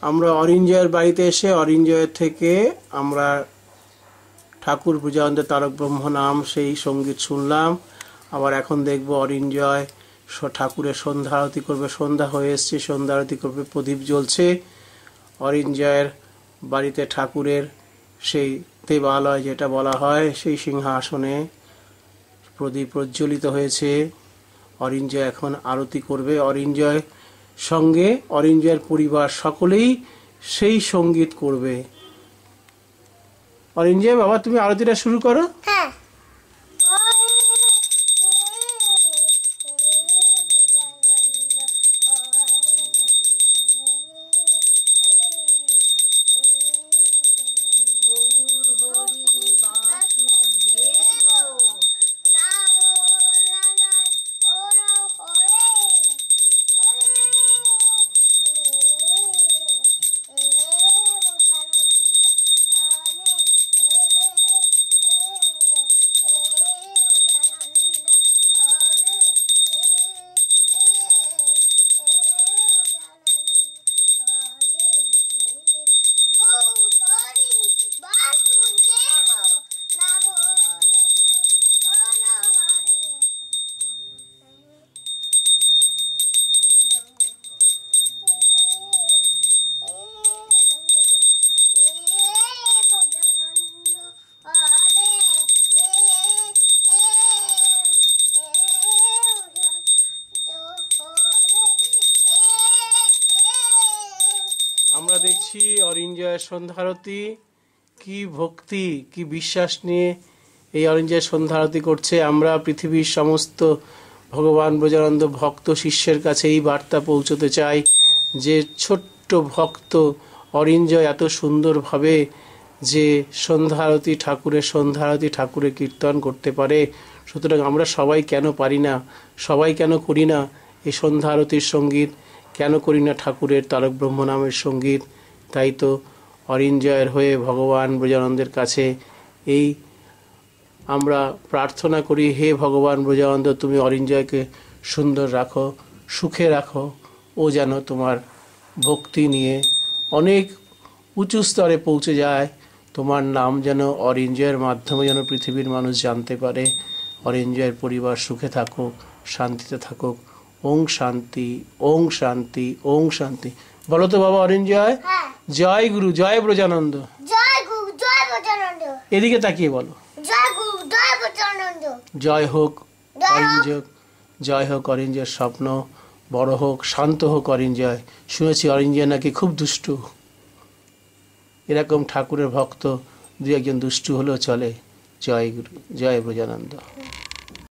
আমরা অরিঞ্জয়ের বাড়িতে এসে অরিঞ্জয়ের থেকে আমরা ঠাকুর ব্রজানন্দ তারক ব্রহ্ম নাম সেই সঙ্গীত শুনলাম। আবার এখন দেখব অরিঞ্জয় ঠাকুরের সন্ধ্যা আরতি করবে। সন্ধ্যা হয়ে এসছে, সন্ধ্যা আরতি করবে, প্রদীপ জ্বলছে। অরিঞ্জয়ের বাড়িতে ঠাকুরের সেই দেবালয় যেটা বলা হয়, সেই সিংহাসনে প্রদীপ প্রজ্বলিত হয়েছে। অরিঞ্জয় এখন আরতি করবে। অরিঞ্জয় সঙ্গে অরিঞ্জয়ের পরিবার সকলেই সেই সঙ্গীত করবে। অরিঞ্জয় বাবা, তুমি আরতিটা শুরু করো। হ্যাঁ। আমরা দেখছি অরিঞ্জয়ের সন্ধ্যা আরতি। কি ভক্তি, কি বিশ্বাস নিয়ে এই অরিঞ্জয়ের সন্ধ্যা আরতি করছে। আমরা পৃথিবীর সমস্ত ভগবান ব্রজানন্দ ভক্ত শিষ্যের কাছে এই বার্তা পৌঁছতে চাই যে ছোট্ট ভক্ত অরিঞ্জয় এত সুন্দরভাবে যে সন্ধ্যা আরতি, ঠাকুরের সন্ধ্যা আরতি, ঠাকুরের কীর্তন করতে পারে। সুতরাং আমরা সবাই কেন পারি না, সবাই কেন করি না এই সন্ধ্যা আরতির সঙ্গীত, কেন করি না ঠাকুরের তারক ব্রহ্ম নামের সঙ্গীত। তাই তো অরিঞ্জয়ের হয়ে ভগবান ব্রজানন্দের কাছে এই আমরা প্রার্থনা করি, হে ভগবান ব্রজানন্দ, তুমি অরিঞ্জয়কে সুন্দর রাখো, সুখে রাখো। ও যেন তোমার ভক্তি নিয়ে অনেক উঁচু স্তরে পৌঁছে যায়। তোমার নাম যেন অরিঞ্জয়ের মাধ্যমে যেন পৃথিবীর মানুষ জানতে পারে। অরিঞ্জয়ের পরিবার সুখে থাকুক, শান্তিতে থাকুক। ওং শান্তি, ওং শান্তি, ওং শান্তি। বলো তো বাবা অরিঞ্জয়। জয় গুরু, জয় ব্রজানন্দ। জয় গুরু, জয় ব্রজানন্দ। এদিকে তাকিয়ে বলো। জয় গুরু, জয় ব্রজানন্দ। জয় হোক অরিঞ্জয়, জয় হোক অরিঞ্জয়ের স্বপ্ন বড় হোক, শান্ত হোক অরিঞ্জয়। শুনেছি অরিঞ্জয় নাকি খুব দুষ্টু। এরকম ঠাকুরের ভক্ত দু একজন দুষ্টু হলেও চলে। জয় গুরু, জয় ব্রজানন্দ।